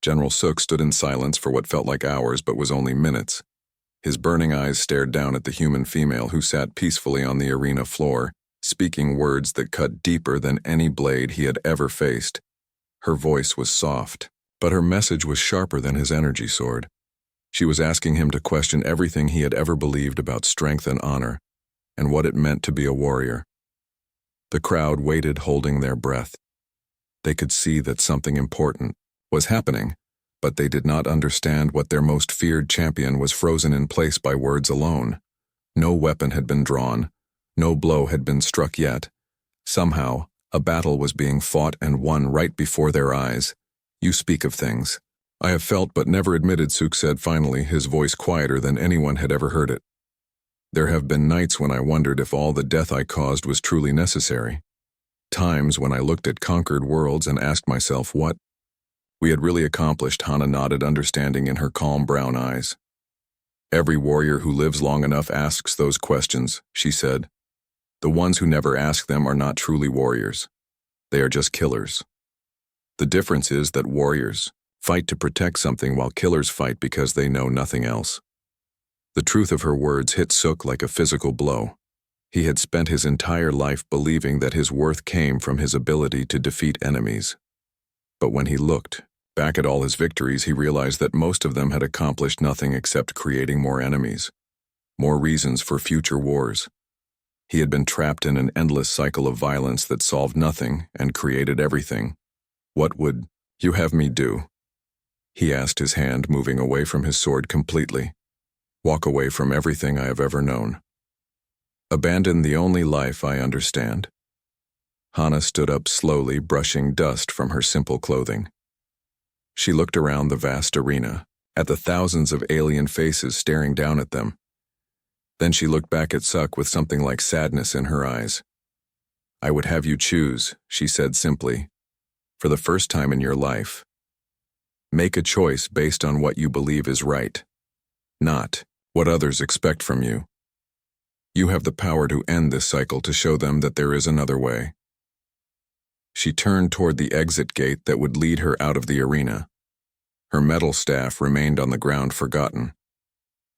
General Suk stood in silence for what felt like hours but was only minutes. His burning eyes stared down at the human female who sat peacefully on the arena floor, speaking words that cut deeper than any blade he had ever faced. Her voice was soft, but her message was sharper than his energy sword. She was asking him to question everything he had ever believed about strength and honor, and what it meant to be a warrior. The crowd waited, holding their breath. They could see that something important was happening, but they did not understand what their most feared champion was frozen in place by words alone. No weapon had been drawn, no blow had been struck yet. Somehow, a battle was being fought and won right before their eyes. "You speak of things I have felt but never admitted," Suk said finally, his voice quieter than anyone had ever heard it. "There have been nights when I wondered if all the death I caused was truly necessary. Times when I looked at conquered worlds and asked myself what we had really accomplished." Hana nodded, understanding in her calm brown eyes. "Every warrior who lives long enough asks those questions," she said. "The ones who never ask them are not truly warriors. They are just killers. The difference is that warriors fight to protect something while killers fight because they know nothing else." The truth of her words hit Suk like a physical blow. He had spent his entire life believing that his worth came from his ability to defeat enemies. But when he looked back at all his victories, he realized that most of them had accomplished nothing except creating more enemies, more reasons for future wars. He had been trapped in an endless cycle of violence that solved nothing and created everything. "What would you have me do?" he asked, his hand moving away from his sword completely. "Walk away from everything I have ever known. Abandon the only life I understand." Hana stood up slowly, brushing dust from her simple clothing. She looked around the vast arena, at the thousands of alien faces staring down at them. Then she looked back at Suk with something like sadness in her eyes. "I would have you choose," she said simply, "for the first time in your life. Make a choice based on what you believe is right, not what others expect from you. You have the power to end this cycle, to show them that there is another way." She turned toward the exit gate that would lead her out of the arena. Her metal staff remained on the ground, forgotten.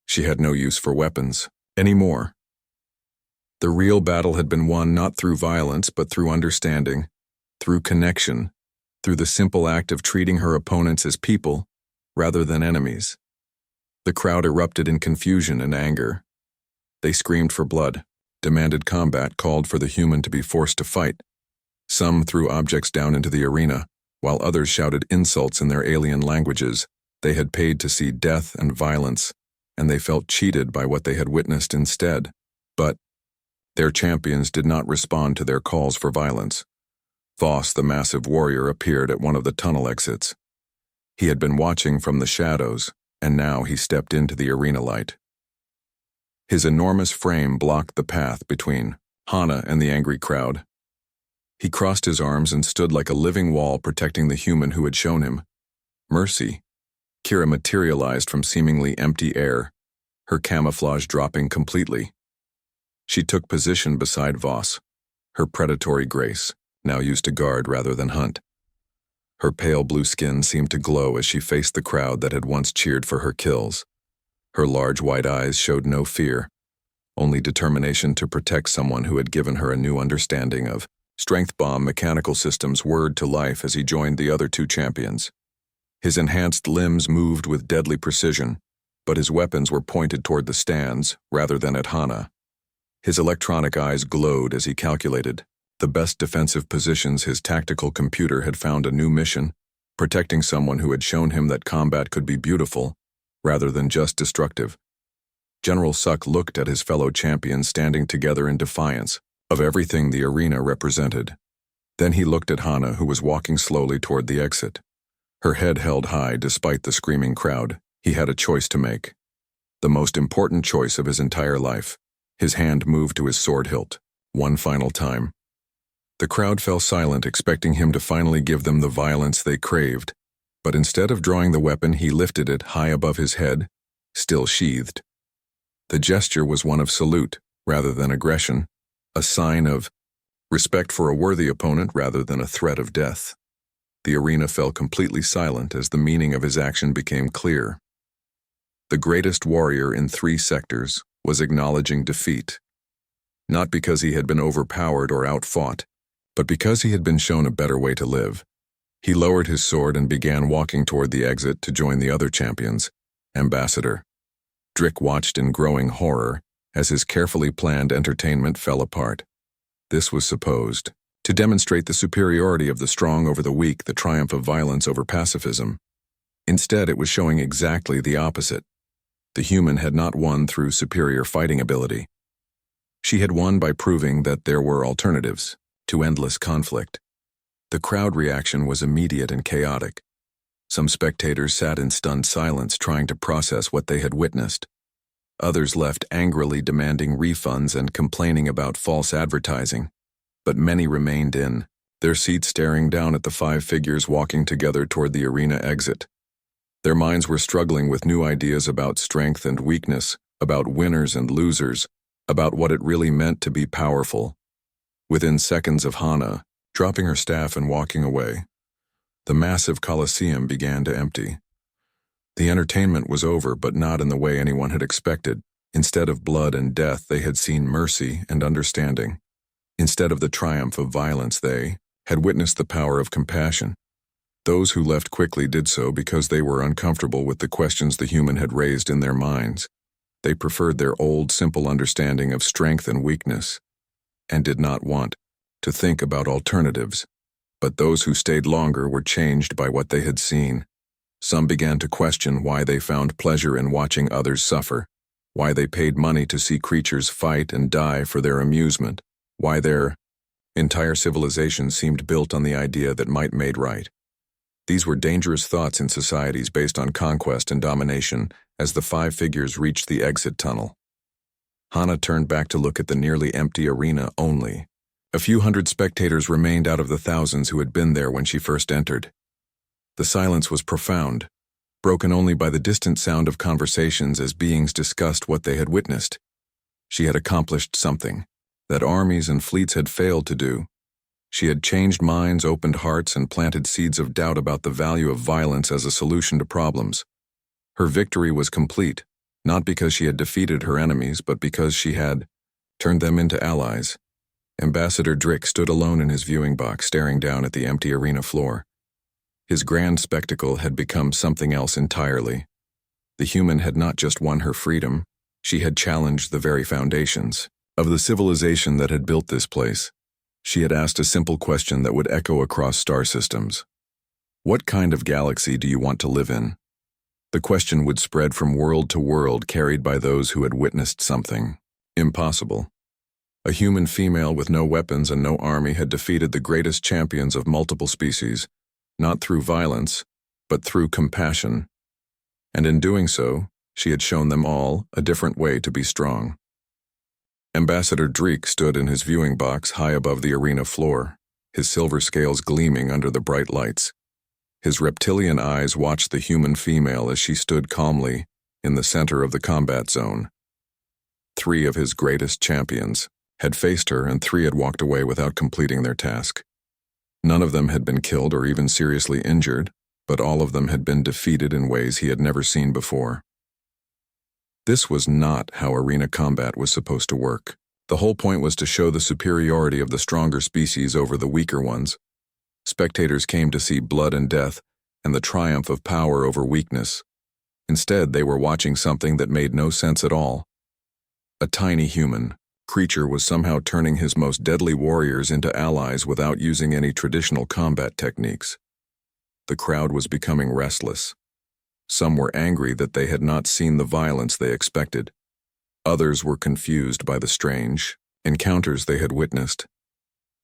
She had no use for weapons anymore. The real battle had been won not through violence but through understanding, through connection, through the simple act of treating her opponents as people rather than enemies. The crowd erupted in confusion and anger. They screamed for blood, demanded combat, called for the human to be forced to fight. Some threw objects down into the arena, while others shouted insults in their alien languages. They had paid to see death and violence, and they felt cheated by what they had witnessed instead. But their champions did not respond to their calls for violence. Voss, the massive warrior, appeared at one of the tunnel exits. He had been watching from the shadows, and now he stepped into the arena light. His enormous frame blocked the path between Hana and the angry crowd. He crossed his arms and stood like a living wall, protecting the human who had shown him mercy. Kira materialized from seemingly empty air, her camouflage dropping completely. She took position beside Voss, her predatory grace, now used to guard rather than hunt. Her pale blue skin seemed to glow as she faced the crowd that had once cheered for her kills. Her large white eyes showed no fear, only determination to protect someone who had given her a new understanding of Strength Bomb mechanical systems whirred to life as he joined the other two champions. His enhanced limbs moved with deadly precision, but his weapons were pointed toward the stands rather than at Hana. His electronic eyes glowed as he calculated the best defensive positions. His tactical computer had found a new mission, protecting someone who had shown him that combat could be beautiful rather than just destructive. General Suk looked at his fellow champions standing together in defiance of everything the arena represented. Then he looked at Hana, who was walking slowly toward the exit. Her head held high despite the screaming crowd. He had a choice to make. The most important choice of his entire life. His hand moved to his sword hilt, one final time. The crowd fell silent, expecting him to finally give them the violence they craved. But instead of drawing the weapon, he lifted it high above his head, still sheathed. The gesture was one of salute rather than aggression, a sign of respect for a worthy opponent rather than a threat of death. The arena fell completely silent as the meaning of his action became clear. The greatest warrior in 3 sectors was acknowledging defeat, not because he had been overpowered or outfought, but because he had been shown a better way to live. He lowered his sword and began walking toward the exit to join the other champions. Ambassador Drick watched in growing horror as his carefully planned entertainment fell apart. This was supposed to demonstrate the superiority of the strong over the weak, the triumph of violence over pacifism. Instead, it was showing exactly the opposite. The human had not won through superior fighting ability. She had won by proving that there were alternatives to endless conflict. The crowd reaction was immediate and chaotic. Some spectators sat in stunned silence trying to process what they had witnessed. Others left angrily demanding refunds and complaining about false advertising. But many remained in their seats staring down at the 5 figures walking together toward the arena exit. Their minds were struggling with new ideas about strength and weakness, about winners and losers, about what it really meant to be powerful. Within seconds of Hana dropping her staff and walking away, the massive coliseum began to empty. The entertainment was over, but not in the way anyone had expected. Instead of blood and death, they had seen mercy and understanding. Instead of the triumph of violence, they had witnessed the power of compassion. Those who left quickly did so because they were uncomfortable with the questions the human had raised in their minds. They preferred their old, simple understanding of strength and weakness, and did not want to think about alternatives. But those who stayed longer were changed by what they had seen. Some began to question why they found pleasure in watching others suffer, why they paid money to see creatures fight and die for their amusement, why their entire civilization seemed built on the idea that might made right. These were dangerous thoughts in societies based on conquest and domination as the 5 figures reached the exit tunnel. Hana turned back to look at the nearly empty arena only. A few hundred spectators remained out of the thousands who had been there when she first entered. The silence was profound, broken only by the distant sound of conversations as beings discussed what they had witnessed. She had accomplished something that armies and fleets had failed to do. She had changed minds, opened hearts, and planted seeds of doubt about the value of violence as a solution to problems. Her victory was complete, not because she had defeated her enemies, but because she had turned them into allies. Ambassador Drick stood alone in his viewing box, staring down at the empty arena floor. His grand spectacle had become something else entirely. The human had not just won her freedom, she had challenged the very foundations of the civilization that had built this place. She had asked a simple question that would echo across star systems. What kind of galaxy do you want to live in? The question would spread from world to world, carried by those who had witnessed something impossible. A human female with no weapons and no army had defeated the greatest champions of multiple species, not through violence, but through compassion. And in doing so, she had shown them all a different way to be strong. Ambassador Drick stood in his viewing box high above the arena floor, his silver scales gleaming under the bright lights. His reptilian eyes watched the human female as she stood calmly in the center of the combat zone. 3 of his greatest champions had faced her, and 3 had walked away without completing their task. None of them had been killed or even seriously injured, but all of them had been defeated in ways he had never seen before. This was not how arena combat was supposed to work. The whole point was to show the superiority of the stronger species over the weaker ones. Spectators came to see blood and death and the triumph of power over weakness. Instead, they were watching something that made no sense at all. A tiny human creature was somehow turning his most deadly warriors into allies without using any traditional combat techniques. The crowd was becoming restless. Some were angry that they had not seen the violence they expected. Others were confused by the strange encounters they had witnessed.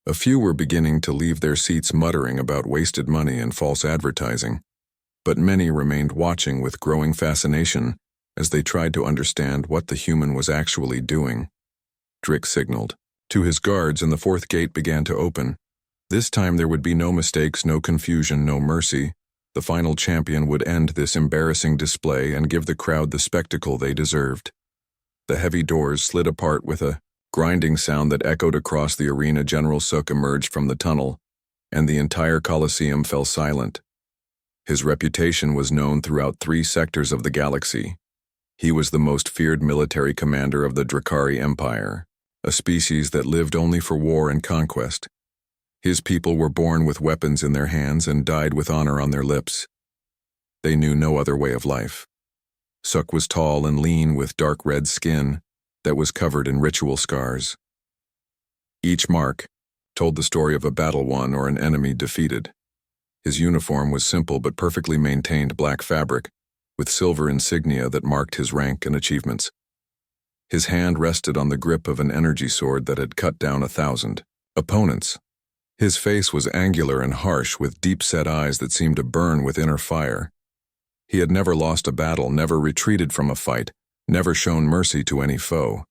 A few were beginning to leave their seats muttering about wasted money and false advertising, but many remained watching with growing fascination as they tried to understand what the human was actually doing. Drick signaled to his guards, and the 4th gate began to open. This time there would be no mistakes, no confusion, no mercy. The final champion would end this embarrassing display and give the crowd the spectacle they deserved. The heavy doors slid apart with a grinding sound that echoed across the arena. General Suk emerged from the tunnel, and the entire Colosseum fell silent. His reputation was known throughout 3 sectors of the galaxy. He was the most feared military commander of the Drakari Empire, a species that lived only for war and conquest. His people were born with weapons in their hands and died with honor on their lips. They knew no other way of life. Suk was tall and lean with dark red skin that was covered in ritual scars. Each mark told the story of a battle won or an enemy defeated. His uniform was simple but perfectly maintained black fabric, with silver insignia that marked his rank and achievements. His hand rested on the grip of an energy sword that had cut down 1,000 opponents. His face was angular and harsh, with deep-set eyes that seemed to burn with inner fire. He had never lost a battle, never retreated from a fight, never shown mercy to any foe.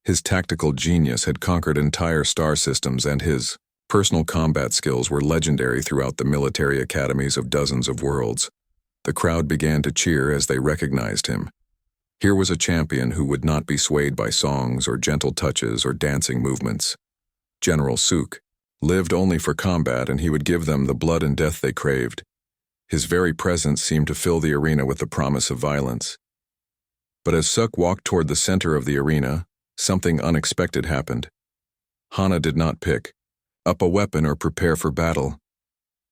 His tactical genius had conquered entire star systems, and his personal combat skills were legendary throughout the military academies of dozens of worlds. The crowd began to cheer as they recognized him. Here was a champion who would not be swayed by songs or gentle touches or dancing movements. General Suk lived only for combat, and he would give them the blood and death they craved. His very presence seemed to fill the arena with the promise of violence. But as Suk walked toward the center of the arena, something unexpected happened. Hana did not pick up a weapon or prepare for battle.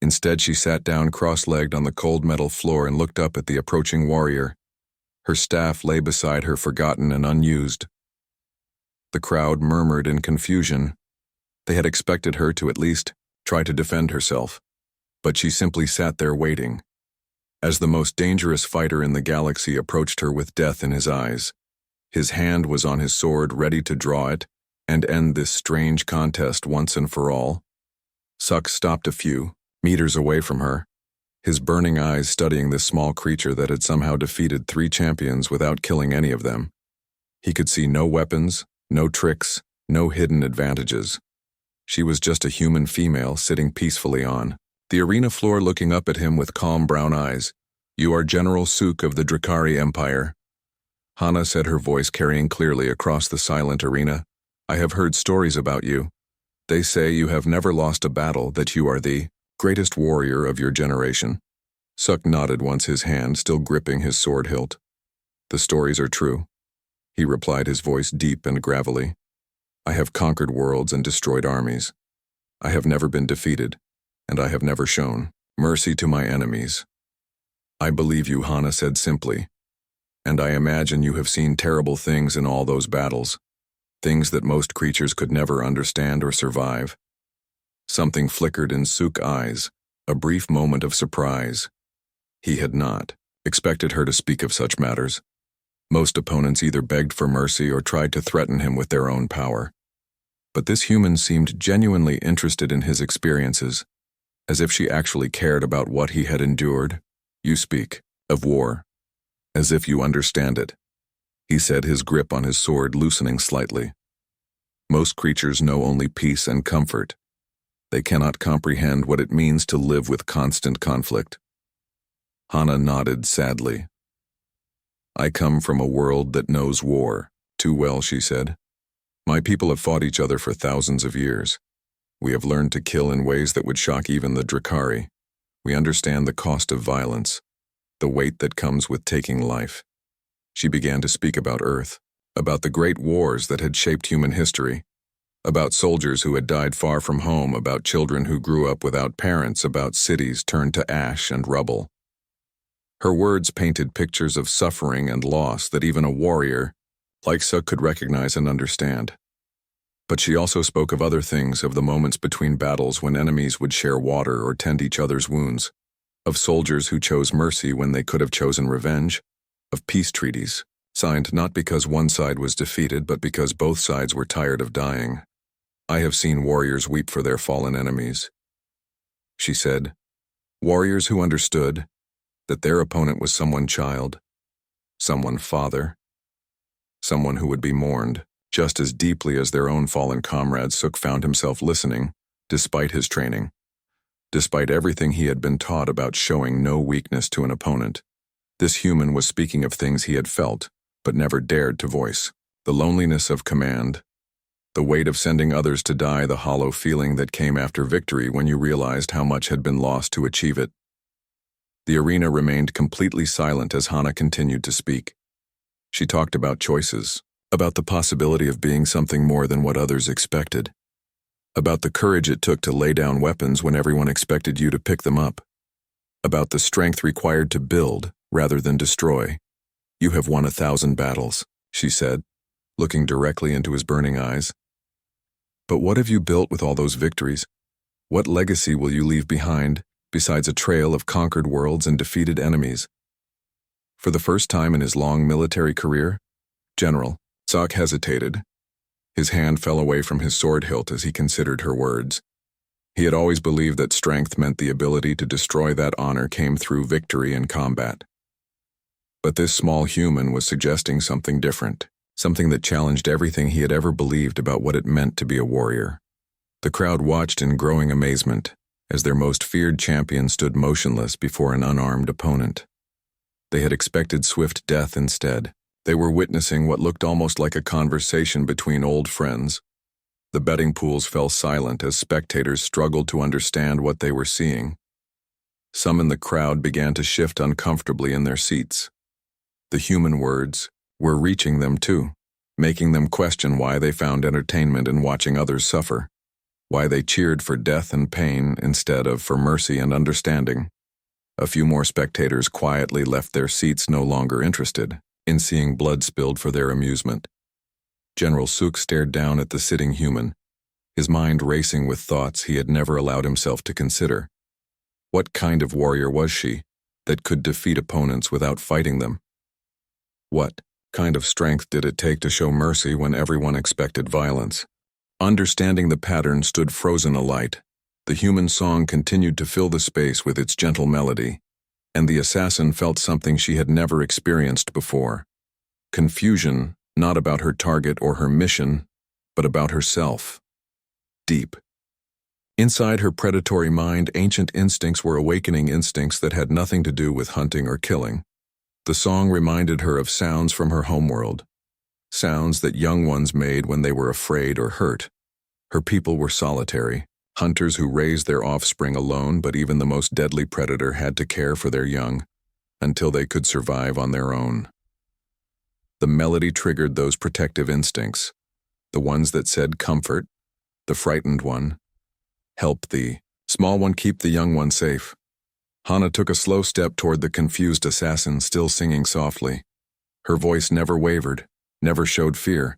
Instead, she sat down cross-legged on the cold metal floor and looked up at the approaching warrior. Her staff lay beside her, forgotten and unused. The crowd murmured in confusion. They had expected her to at least try to defend herself, but she simply sat there waiting. As the most dangerous fighter in the galaxy approached her with death in his eyes, his hand was on his sword, ready to draw it and end this strange contest once and for all. Suk stopped a few meters away from her, his burning eyes studying this small creature that had somehow defeated 3 champions without killing any of them. He could see no weapons, no tricks, no hidden advantages. She was just a human female sitting peacefully on the arena floor, looking up at him with calm brown eyes. "You are General Suk of the Drakari Empire," Hana said, her voice carrying clearly across the silent arena. "I have heard stories about you. They say you have never lost a battle, that you are the greatest warrior of your generation." Suk nodded once, his hand still gripping his sword hilt. "The stories are true," he replied, his voice deep and gravelly. "I have conquered worlds and destroyed armies. I have never been defeated, and I have never shown mercy to my enemies." "I believe you," Hana said simply, "and I imagine you have seen terrible things in all those battles, things that most creatures could never understand or survive." Something flickered in Suk's eyes, a brief moment of surprise. He had not expected her to speak of such matters. Most opponents either begged for mercy or tried to threaten him with their own power. But this human seemed genuinely interested in his experiences, as if she actually cared about what he had endured. "You speak of war as if you understand it," he said, his grip on his sword loosening slightly. "Most creatures know only peace and comfort. They cannot comprehend what it means to live with constant conflict." Hana nodded sadly. "I come from a world that knows war too well," she said. "My people have fought each other for thousands of years. We have learned to kill in ways that would shock even the Drakari. We understand the cost of violence, the weight that comes with taking life." She began to speak about Earth, about the great wars that had shaped human history, about soldiers who had died far from home, about children who grew up without parents, about cities turned to ash and rubble. Her words painted pictures of suffering and loss that even a warrior like Suk could recognize and understand. But she also spoke of other things, of the moments between battles when enemies would share water or tend each other's wounds, of soldiers who chose mercy when they could have chosen revenge, of peace treaties, signed not because one side was defeated but because both sides were tired of dying. "I have seen warriors weep for their fallen enemies," she said. "Warriors who understood that their opponent was someone child, someone father, someone who would be mourned just as deeply as their own fallen comrades." Suk found himself listening, despite his training, despite everything he had been taught about showing no weakness to an opponent. This human was speaking of things he had felt, but never dared to voice. The loneliness of command, The weight of sending others to die, the hollow feeling that came after victory when you realized how much had been lost to achieve it. The arena remained completely silent as Hana continued to speak. She talked about choices, about the possibility of being something more than what others expected, about the courage it took to lay down weapons when everyone expected you to pick them up, about the strength required to build rather than destroy. "You have won 1,000 battles," she said, looking directly into his burning eyes. "But what have you built with all those victories? What legacy will you leave behind, besides a trail of conquered worlds and defeated enemies?" For the first time in his long military career, General Zok hesitated. His hand fell away from his sword hilt as he considered her words. He had always believed that strength meant the ability to destroy that honor came through victory in combat. But this small human was suggesting something different, something that challenged everything he had ever believed about what it meant to be a warrior. The crowd watched in growing amazement as their most feared champion stood motionless before an unarmed opponent. They had expected swift death instead. They were witnessing what looked almost like a conversation between old friends. The betting pools fell silent as spectators struggled to understand what they were seeing. Some in the crowd began to shift uncomfortably in their seats. The human words were reaching them too, making them question why they found entertainment in watching others suffer, why they cheered for death and pain instead of for mercy and understanding. A few more spectators quietly left their seats, no longer interested in seeing blood spilled for their amusement. General Suk stared down at the sitting human, his mind racing with thoughts he had never allowed himself to consider. What kind of warrior was she that could defeat opponents without fighting them? What kind of strength did it take to show mercy when everyone expected violence? Understanding the pattern stood frozen alight. The human song continued to fill the space with its gentle melody, and the assassin felt something she had never experienced before. Confusion, not about her target or her mission, but about herself. Deep inside her predatory mind, ancient instincts were awakening, instincts that had nothing to do with hunting or killing. The song reminded her of sounds from her homeworld, sounds that young ones made when they were afraid or hurt. Her people were solitary, hunters who raised their offspring alone, but even the most deadly predator had to care for their young until they could survive on their own. The melody triggered those protective instincts, the ones that said comfort, the frightened one, help the small one, keep the young one safe. Hana took a slow step toward the confused assassin, still singing softly. Her voice never wavered, never showed fear,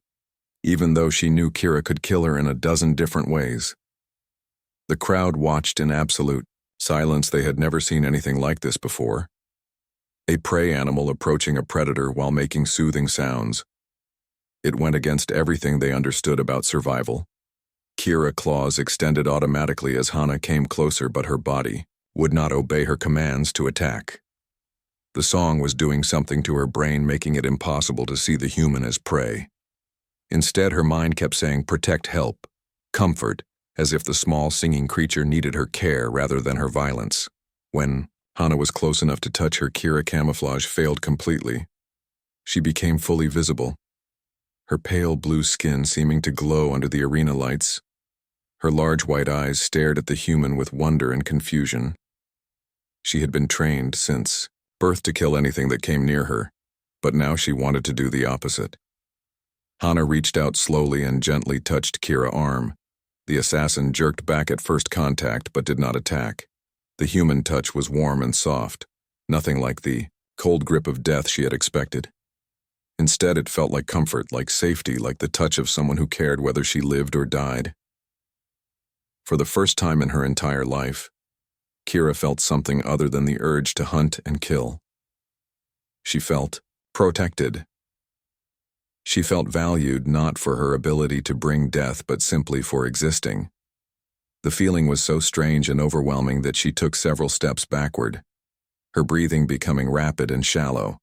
even though she knew Kira could kill her in a dozen different ways. The crowd watched in absolute silence. They had never seen anything like this before. A prey animal approaching a predator while making soothing sounds. It went against everything they understood about survival. Kira claws extended automatically as Hana came closer, but her body would not obey her commands to attack. The song was doing something to her brain, making it impossible to see the human as prey. Instead, her mind kept saying protect, help, comfort, as if the small singing creature needed her care rather than her violence. When Hana was close enough to touch her, Kira camouflage failed completely. She became fully visible, her pale blue skin seeming to glow under the arena lights. Her large white eyes stared at the human with wonder and confusion. She had been trained since birth to kill anything that came near her, but now she wanted to do the opposite. Hana reached out slowly and gently touched Kira's arm. The assassin jerked back at first contact but did not attack. The human touch was warm and soft, nothing like the cold grip of death she had expected. Instead, it felt like comfort, like safety, like the touch of someone who cared whether she lived or died. For the first time in her entire life, Kira felt something other than the urge to hunt and kill. She felt protected. She felt valued not for her ability to bring death but simply for existing. The feeling was so strange and overwhelming that she took several steps backward, her breathing becoming rapid and shallow.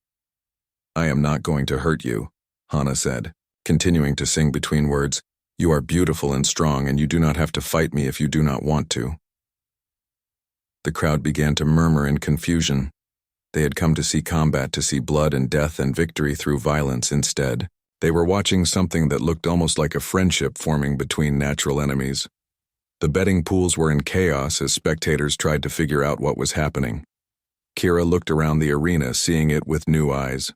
"I am not going to hurt you," Hana said, continuing to sing between words. "You are beautiful and strong, and you do not have to fight me if you do not want to." The crowd began to murmur in confusion. They had come to see combat, to see blood and death and victory through violence instead. They were watching something that looked almost like a friendship forming between natural enemies. The betting pools were in chaos as spectators tried to figure out what was happening. Kira looked around the arena, seeing it with new eyes.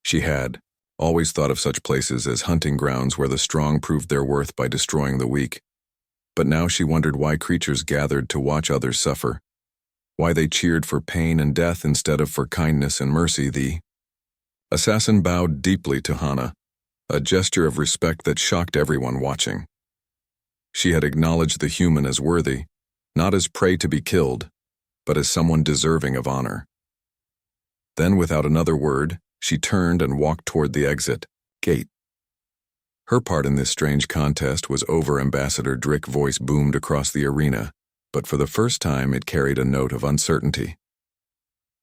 She had always thought of such places as hunting grounds where the strong proved their worth by destroying the weak. But now she wondered why creatures gathered to watch others suffer. Why they cheered for pain and death instead of for kindness and mercy. The assassin bowed deeply to Hana, a gesture of respect that shocked everyone watching. She had acknowledged the human as worthy, not as prey to be killed, but as someone deserving of honor. Then, without another word, she turned and walked toward the exit gate. Her part in this strange contest was over. Ambassador Drick's voice boomed across the arena, but for the first time it carried a note of uncertainty.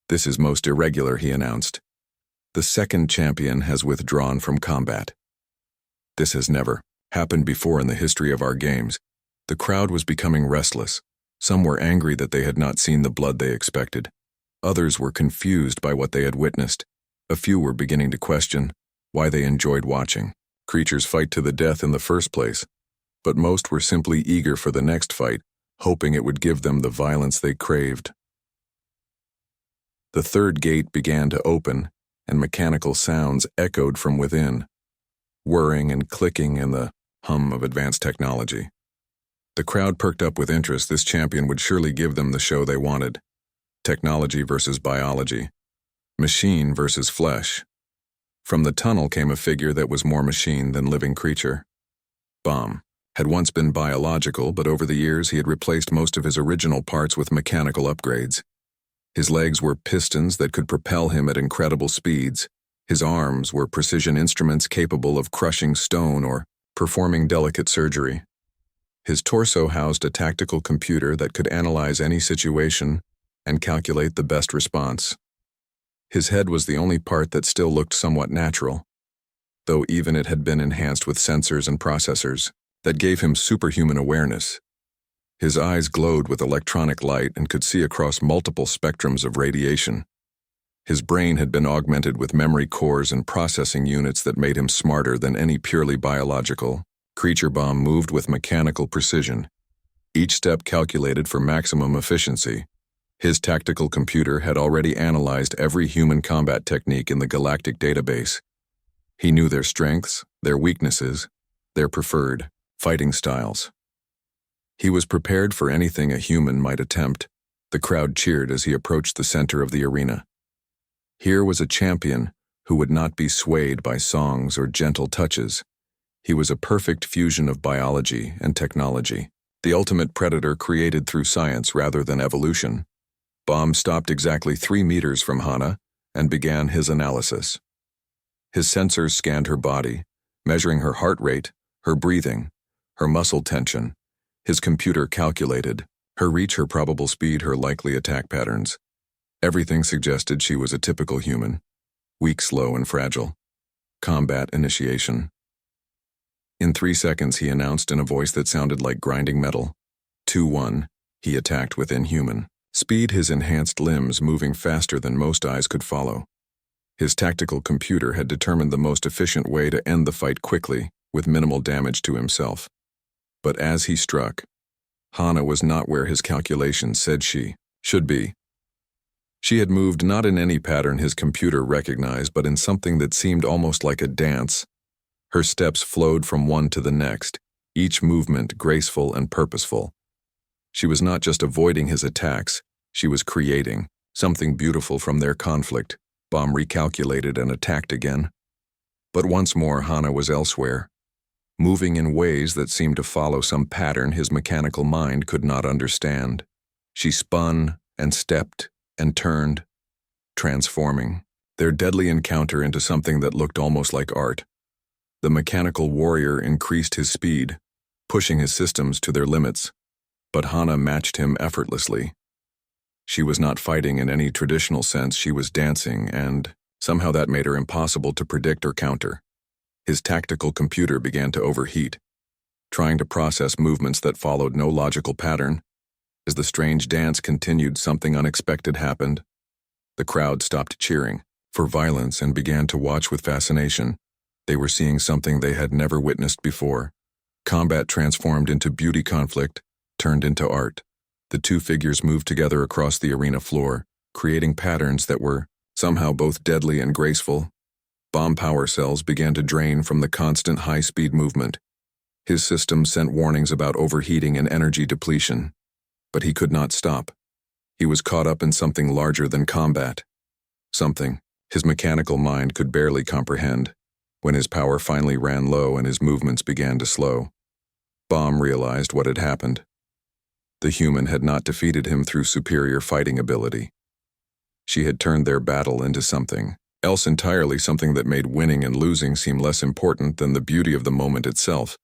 "This is most irregular," he announced. "The second champion has withdrawn from combat. This has never happened before in the history of our games." The crowd was becoming restless. Some were angry that they had not seen the blood they expected. Others were confused by what they had witnessed. A few were beginning to question why they enjoyed watching creatures fight to the death in the first place, but most were simply eager for the next fight, hoping it would give them the violence they craved. The third gate began to open, and mechanical sounds echoed from within, whirring and clicking in the hum of advanced technology. The crowd perked up with interest. This champion would surely give them the show they wanted. Technology versus biology. Machine versus flesh. From the tunnel came a figure that was more machine than living creature. Bomb had once been biological, but over the years he had replaced most of his original parts with mechanical upgrades. His legs were pistons that could propel him at incredible speeds. His arms were precision instruments capable of crushing stone or performing delicate surgery. His torso housed a tactical computer that could analyze any situation and calculate the best response. His head was the only part that still looked somewhat natural, though even it had been enhanced with sensors and processors that gave him superhuman awareness. His eyes glowed with electronic light and could see across multiple spectrums of radiation. His brain had been augmented with memory cores and processing units that made him smarter than any purely biological creature. Bomb moved with mechanical precision, each step calculated for maximum efficiency. His tactical computer had already analyzed every human combat technique in the galactic database. He knew their strengths, their weaknesses, their preferred fighting styles. He was prepared for anything a human might attempt. The crowd cheered as he approached the center of the arena. Here was a champion who would not be swayed by songs or gentle touches. He was a perfect fusion of biology and technology, the ultimate predator created through science rather than evolution. Bomb stopped exactly 3 meters from Hana and began his analysis. His sensors scanned her body, measuring her heart rate, her breathing, her muscle tension. His computer calculated her reach, her probable speed, her likely attack patterns. Everything suggested she was a typical human, weak, slow, and fragile. Combat initiation. In 3 seconds, he announced in a voice that sounded like grinding metal. 2-1, he attacked with inhuman speed, his enhanced limbs moving faster than most eyes could follow. His tactical computer had determined the most efficient way to end the fight quickly, with minimal damage to himself. But as he struck, Hana was not where his calculations said she should be. She had moved not in any pattern his computer recognized, but in something that seemed almost like a dance. Her steps flowed from one to the next, each movement graceful and purposeful. She was not just avoiding his attacks, she was creating something beautiful from their conflict. Bomb recalculated and attacked again. But once more Hana was elsewhere, moving in ways that seemed to follow some pattern his mechanical mind could not understand. She spun and stepped and turned, transforming their deadly encounter into something that looked almost like art. The mechanical warrior increased his speed, pushing his systems to their limits, but Hana matched him effortlessly. She was not fighting in any traditional sense, she was dancing, and somehow that made her impossible to predict or counter. His tactical computer began to overheat, trying to process movements that followed no logical pattern. As the strange dance continued, something unexpected happened. The crowd stopped cheering for violence and began to watch with fascination. They were seeing something they had never witnessed before. Combat transformed into beauty, conflict turned into art. The two figures moved together across the arena floor, creating patterns that were somehow both deadly and graceful. Bomb power cells began to drain from the constant high-speed movement. His system sent warnings about overheating and energy depletion. But he could not stop. He was caught up in something larger than combat. Something his mechanical mind could barely comprehend. When his power finally ran low and his movements began to slow, Bomb realized what had happened. The human had not defeated him through superior fighting ability. She had turned their battle into something else entirely, something that made winning and losing seem less important than the beauty of the moment itself.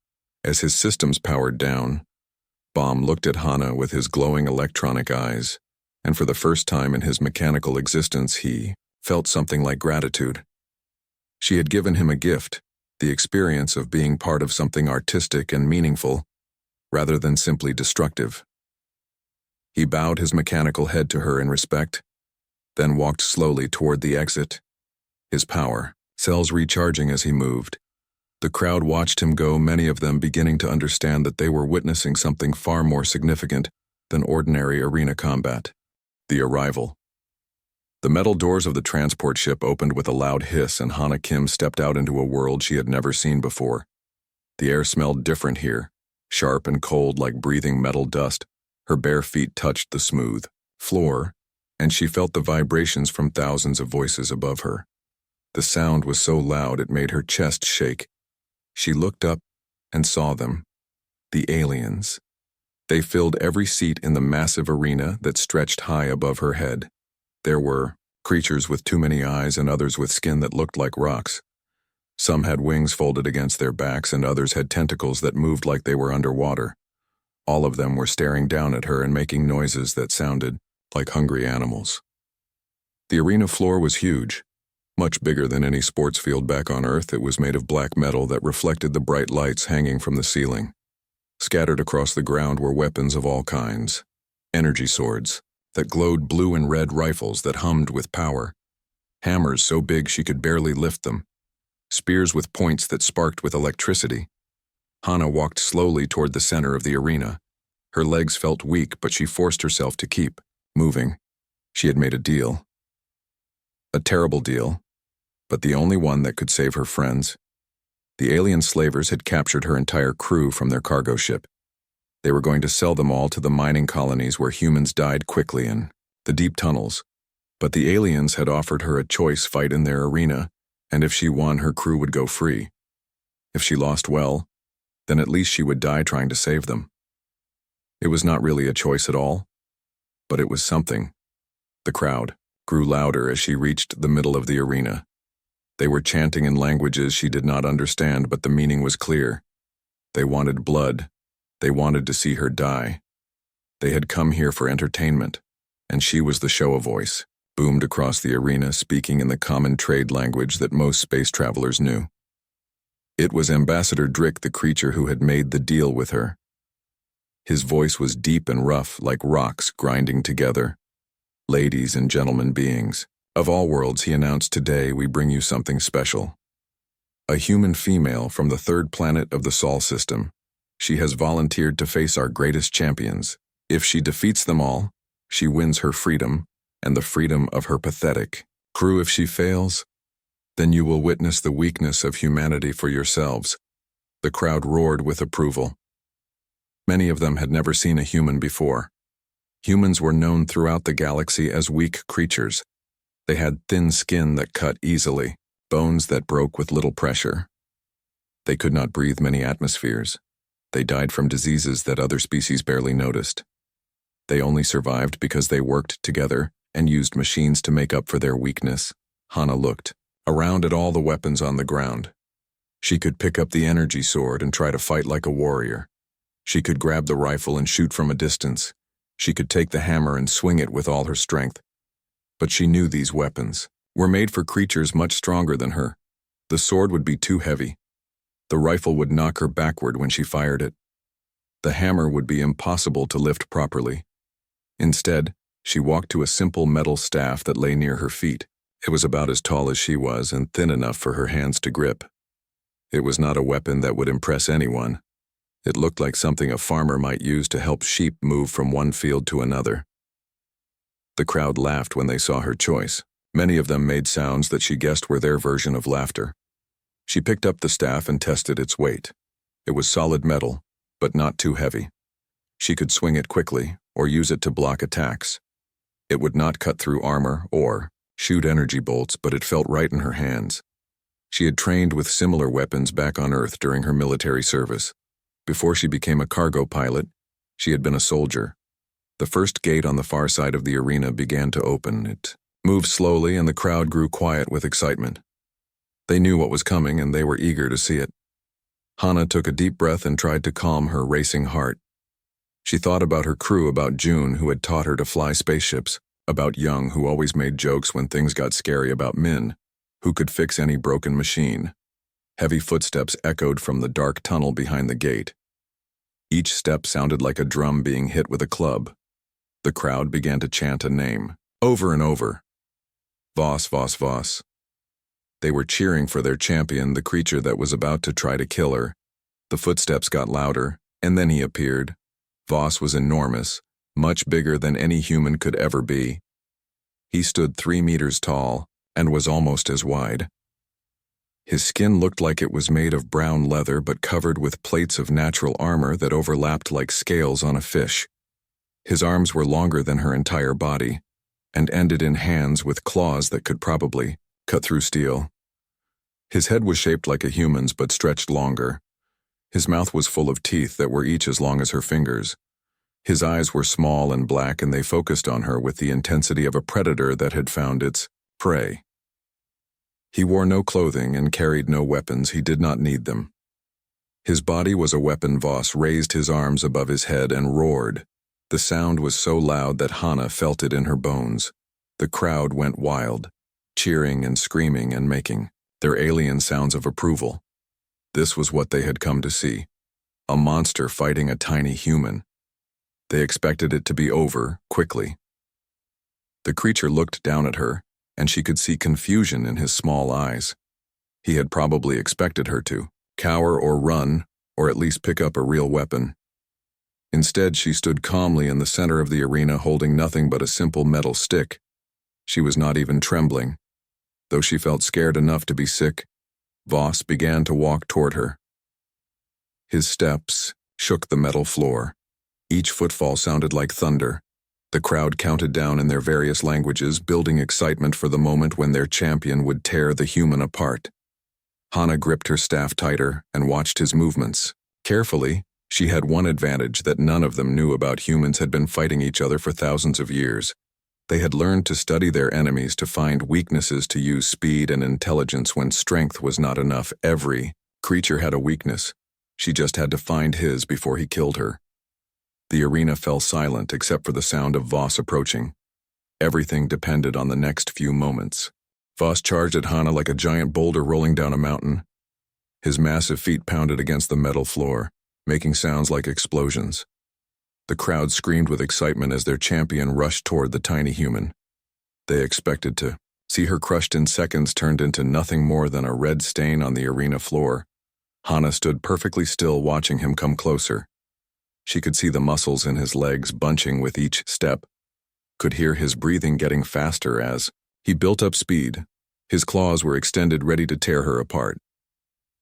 As his systems powered down, Bomb looked at Hana with his glowing electronic eyes, and for the first time in his mechanical existence he felt something like gratitude. She had given him a gift, the experience of being part of something artistic and meaningful, rather than simply destructive. He bowed his mechanical head to her in respect, then walked slowly toward the exit, his power cells recharging as he moved. The crowd watched him go, many of them beginning to understand that they were witnessing something far more significant than ordinary arena combat. The arrival. The metal doors of the transport ship opened with a loud hiss, and Hana Kim stepped out into a world she had never seen before. The air smelled different here, sharp and cold like breathing metal dust. Her bare feet touched the smooth floor, and she felt the vibrations from thousands of voices above her. The sound was so loud it made her chest shake. She looked up and saw them, the aliens. They filled every seat in the massive arena that stretched high above her head. There were creatures with too many eyes and others with skin that looked like rocks. Some had wings folded against their backs and others had tentacles that moved like they were underwater. All of them were staring down at her and making noises that sounded like hungry animals. The arena floor was huge. Much bigger than any sports field back on Earth. It was made of black metal that reflected the bright lights hanging from the ceiling. Scattered across the ground were weapons of all kinds. Energy swords that glowed blue and red, rifles that hummed with power, hammers so big she could barely lift them, spears with points that sparked with electricity. Hana walked slowly toward the center of the arena. Her legs felt weak, but she forced herself to keep moving. She had made a deal. A terrible deal, but the only one that could save her friends. The alien slavers had captured her entire crew from their cargo ship. They were going to sell them all to the mining colonies where humans died quickly in the deep tunnels. But the aliens had offered her a choice fight in their arena, and if she won, her crew would go free. If she lost, well, then at least she would die trying to save them. It was not really a choice at all, but it was something. The crowd grew louder as she reached the middle of the arena. They were chanting in languages she did not understand, but the meaning was clear. They wanted blood. They wanted to see her die. They had come here for entertainment, and she was the show voice, boomed across the arena, speaking in the common trade language that most space travelers knew. It was Ambassador Drick, the creature who had made the deal with her. His voice was deep and rough, like rocks grinding together. Ladies and gentlemen beings, of all worlds, he announced, today we bring you something special. A human female from the third planet of the Sol system. She has volunteered to face our greatest champions. If she defeats them all, she wins her freedom and the freedom of her pathetic crew. If she fails, then you will witness the weakness of humanity for yourselves. The crowd roared with approval. Many of them had never seen a human before. Humans were known throughout the galaxy as weak creatures. They had thin skin that cut easily, bones that broke with little pressure. They could not breathe many atmospheres. They died from diseases that other species barely noticed. They only survived because they worked together and used machines to make up for their weakness. Hana looked around at all the weapons on the ground. She could pick up the energy sword and try to fight like a warrior. She could grab the rifle and shoot from a distance. She could take the hammer and swing it with all her strength. But she knew these weapons were made for creatures much stronger than her. The sword would be too heavy. The rifle would knock her backward when she fired it. The hammer would be impossible to lift properly. Instead, she walked to a simple metal staff that lay near her feet. It was about as tall as she was and thin enough for her hands to grip. It was not a weapon that would impress anyone. It looked like something a farmer might use to help sheep move from one field to another. The crowd laughed when they saw her choice. Many of them made sounds that she guessed were their version of laughter. She picked up the staff and tested its weight. It was solid metal, but not too heavy. She could swing it quickly or use it to block attacks. It would not cut through armor or shoot energy bolts, but it felt right in her hands. She had trained with similar weapons back on Earth during her military service. Before she became a cargo pilot, she had been a soldier. The first gate on the far side of the arena began to open. It moved slowly, and the crowd grew quiet with excitement. They knew what was coming, and they were eager to see it. Hana took a deep breath and tried to calm her racing heart. She thought about her crew, about June, who had taught her to fly spaceships, about Young, who always made jokes when things got scary, about Min, who could fix any broken machine. Heavy footsteps echoed from the dark tunnel behind the gate. Each step sounded like a drum being hit with a club. The crowd began to chant a name, over and over. Voss, Voss, Voss. They were cheering for their champion, the creature that was about to try to kill her. The footsteps got louder, and then he appeared. Voss was enormous, much bigger than any human could ever be. He stood 3 meters tall and was almost as wide. His skin looked like it was made of brown leather but covered with plates of natural armor that overlapped like scales on a fish. His arms were longer than her entire body and ended in hands with claws that could probably cut through steel. His head was shaped like a human's but stretched longer. His mouth was full of teeth that were each as long as her fingers. His eyes were small and black, and they focused on her with the intensity of a predator that had found its prey. He wore no clothing and carried no weapons. He did not need them. His body was a weapon. Voss raised his arms above his head and roared. The sound was so loud that Hana felt it in her bones. The crowd went wild, cheering and screaming and making their alien sounds of approval. This was what they had come to see, a monster fighting a tiny human. They expected it to be over quickly. The creature looked down at her, and she could see confusion in his small eyes. He had probably expected her to cower or run, or at least pick up a real weapon. Instead, she stood calmly in the center of the arena, holding nothing but a simple metal stick. She was not even trembling. Though she felt scared enough to be sick, Voss began to walk toward her. His steps shook the metal floor. Each footfall sounded like thunder. The crowd counted down in their various languages, building excitement for the moment when their champion would tear the human apart. Hana gripped her staff tighter and watched his movements. Carefully, she had one advantage that none of them knew about. Humans had been fighting each other for thousands of years. They had learned to study their enemies, to find weaknesses, to use speed and intelligence when strength was not enough. Every creature had a weakness. She just had to find his before he killed her. The arena fell silent except for the sound of Voss approaching. Everything depended on the next few moments. Voss charged at Hana like a giant boulder rolling down a mountain. His massive feet pounded against the metal floor, making sounds like explosions. The crowd screamed with excitement as their champion rushed toward the tiny human. They expected to see her crushed in seconds, turned into nothing more than a red stain on the arena floor. Hana stood perfectly still, watching him come closer. She could see the muscles in his legs bunching with each step, could hear his breathing getting faster as he built up speed. His claws were extended, ready to tear her apart.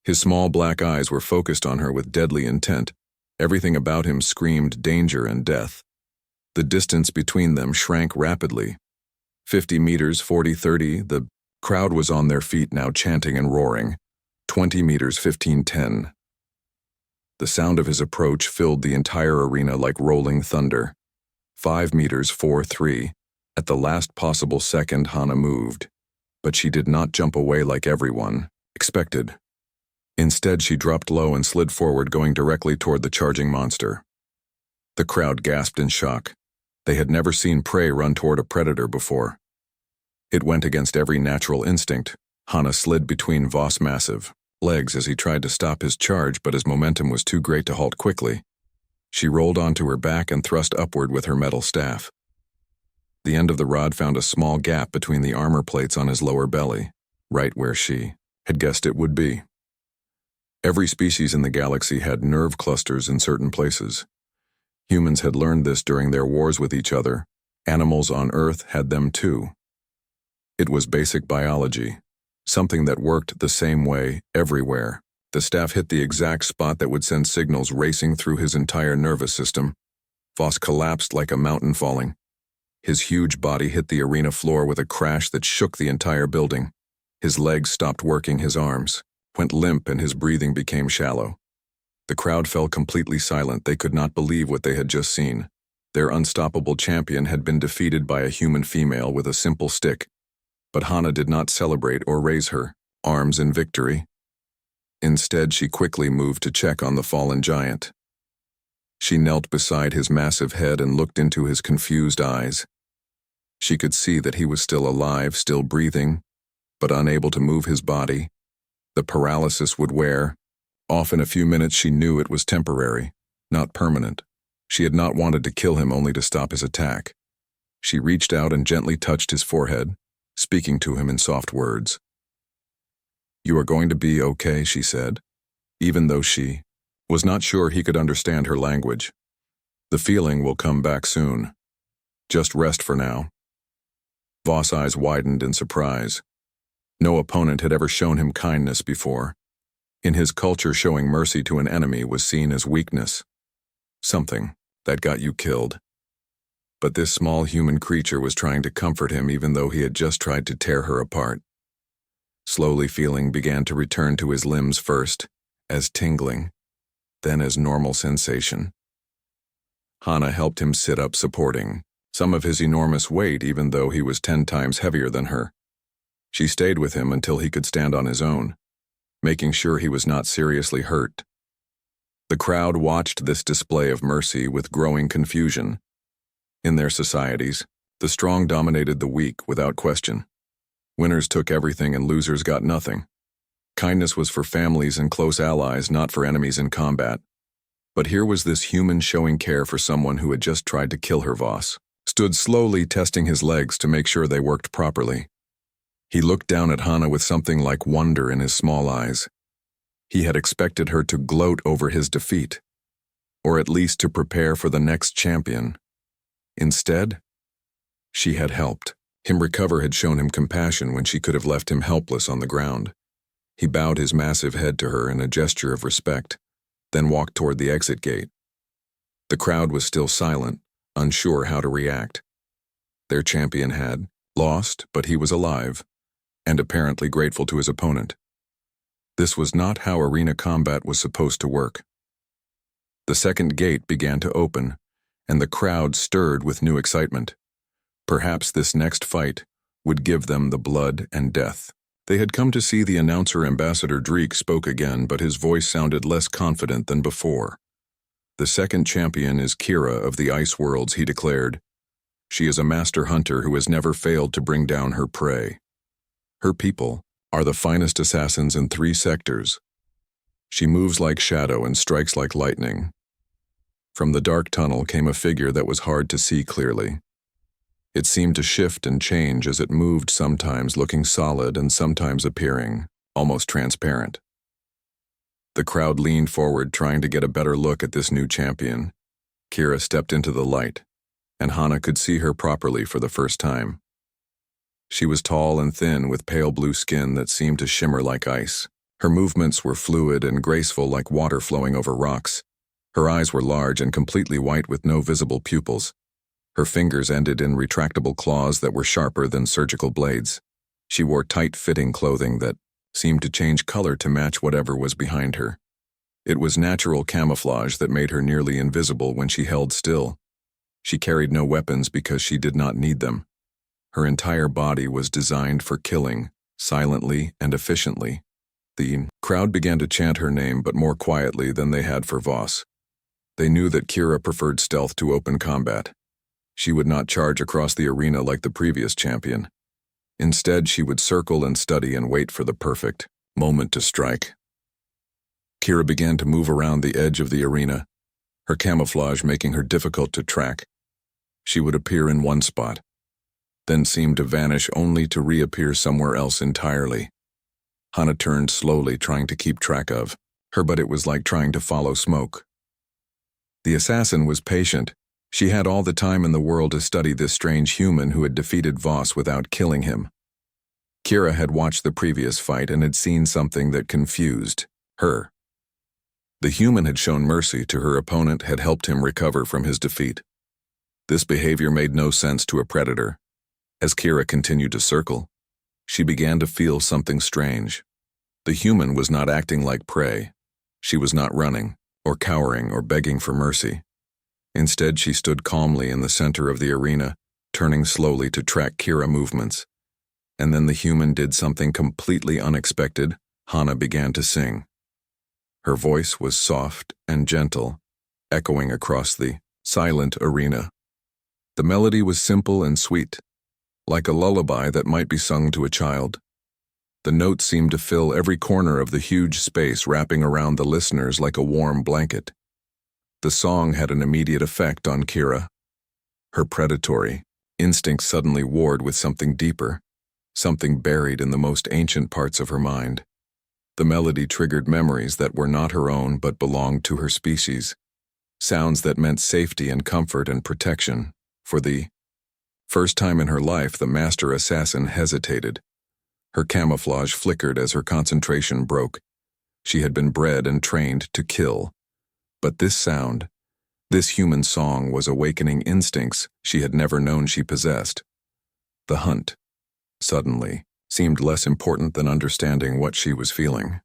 His small black eyes were focused on her with deadly intent. Everything about him screamed danger and death. The distance between them shrank rapidly. 50 meters, 40, 30, the crowd was on their feet now, chanting and roaring. 20 meters, 15, 10. The sound of his approach filled the entire arena like rolling thunder. 5 meters, 4, 3. At the last possible second, Hana moved. But she did not jump away like everyone expected. Instead, she dropped low and slid forward, going directly toward the charging monster. The crowd gasped in shock. They had never seen prey run toward a predator before. It went against every natural instinct. Hana slid between Voss' massive legs as he tried to stop his charge, but his momentum was too great to halt quickly. She rolled onto her back and thrust upward with her metal staff. The end of the rod found a small gap between the armor plates on his lower belly, right where she had guessed it would be. Every species in the galaxy had nerve clusters in certain places. Humans had learned this during their wars with each other. Animals on Earth had them too. It was basic biology, something that worked the same way everywhere. The staff hit the exact spot that would send signals racing through his entire nervous system. Voss collapsed like a mountain falling. His huge body hit the arena floor with a crash that shook the entire building. His legs stopped working, his arms went limp, and his breathing became shallow. The crowd fell completely silent. They could not believe what they had just seen. Their unstoppable champion had been defeated by a human female with a simple stick. But Hana did not celebrate or raise her arms in victory. Instead, she quickly moved to check on the fallen giant. She knelt beside his massive head and looked into his confused eyes. She could see that he was still alive, still breathing, but unable to move his body. The paralysis would wear off in a few minutes. She knew it was temporary, not permanent. She had not wanted to kill him, only to stop his attack. She reached out and gently touched his forehead, speaking to him in soft words. "You are going to be okay," she said, even though she was not sure he could understand her language. "The feeling will come back soon. Just rest for now." Voss' eyes widened in surprise. No opponent had ever shown him kindness before. In his culture, showing mercy to an enemy was seen as weakness, something that got you killed. But this small human creature was trying to comfort him, even though he had just tried to tear her apart. Slowly, feeling began to return to his limbs, first as tingling, then as normal sensation. Hana helped him sit up, supporting some of his enormous weight, even though he was 10 times heavier than her. She stayed with him until he could stand on his own, making sure he was not seriously hurt. The crowd watched this display of mercy with growing confusion. In their societies, the strong dominated the weak without question. Winners took everything and losers got nothing. Kindness was for families and close allies, not for enemies in combat. But here was this human showing care for someone who had just tried to kill her. Voss stood slowly, testing his legs to make sure they worked properly. He looked down at Hana with something like wonder in his small eyes. He had expected her to gloat over his defeat, or at least to prepare for the next champion. Instead, she had helped him recover, had shown him compassion when she could have left him helpless on the ground. He bowed his massive head to her in a gesture of respect, then walked toward the exit gate. The crowd was still silent, unsure how to react. Their champion had lost, but he was alive, and apparently grateful to his opponent. This was not how arena combat was supposed to work. The second gate began to open, and the crowd stirred with new excitement. Perhaps this next fight would give them the blood and death. They had come to see the announcer. Ambassador Dreek spoke again, but his voice sounded less confident than before. "The second champion is Kira of the Ice Worlds," he declared. "She is a master hunter who has never failed to bring down her prey. Her people are the finest assassins in 3 sectors. She moves like shadow and strikes like lightning." From the dark tunnel came a figure that was hard to see clearly. It seemed to shift and change as it moved, sometimes looking solid and sometimes appearing almost transparent. The crowd leaned forward, trying to get a better look at this new champion. Kira stepped into the light, and Hana could see her properly for the first time. She was tall and thin, with pale blue skin that seemed to shimmer like ice. Her movements were fluid and graceful, like water flowing over rocks. Her eyes were large and completely white with no visible pupils. Her fingers ended in retractable claws that were sharper than surgical blades. She wore tight-fitting clothing that seemed to change color to match whatever was behind her. It was natural camouflage that made her nearly invisible when she held still. She carried no weapons because she did not need them. Her entire body was designed for killing, silently and efficiently. The crowd began to chant her name, but more quietly than they had for Voss. They knew that Kira preferred stealth to open combat. She would not charge across the arena like the previous champion. Instead, she would circle and study and wait for the perfect moment to strike. Kira began to move around the edge of the arena, her camouflage making her difficult to track. She would appear in one spot, then seem to vanish only to reappear somewhere else entirely. Hana turned slowly, trying to keep track of but it was like trying to follow smoke. The assassin was patient. She had all the time in the world to study this strange human who had defeated Voss without killing him. Kira had watched the previous fight and had seen something that confused her. The human had shown mercy to her opponent, had helped him recover from his defeat. This behavior made no sense to a predator. As Kira continued to circle, she began to feel something strange. The human was not acting like prey. She was not running, or cowering, or begging for mercy. Instead, she stood calmly in the center of the arena, turning slowly to track Kira movements. And then the human did something completely unexpected. Hana began to sing. Her voice was soft and gentle, echoing across the silent arena. The melody was simple and sweet, like a lullaby that might be sung to a child. The notes seemed to fill every corner of the huge space, wrapping around the listeners like a warm blanket. The song had an immediate effect on Kira. Her predatory instincts suddenly warred with something deeper, something buried in the most ancient parts of her mind. The melody triggered memories that were not her own but belonged to her species, sounds that meant safety and comfort and protection. For the first time in her life, the master assassin hesitated. Her camouflage flickered as her concentration broke. She had been bred and trained to kill. But this sound, this human song, was awakening instincts she had never known she possessed. The hunt, suddenly, seemed less important than understanding what she was feeling.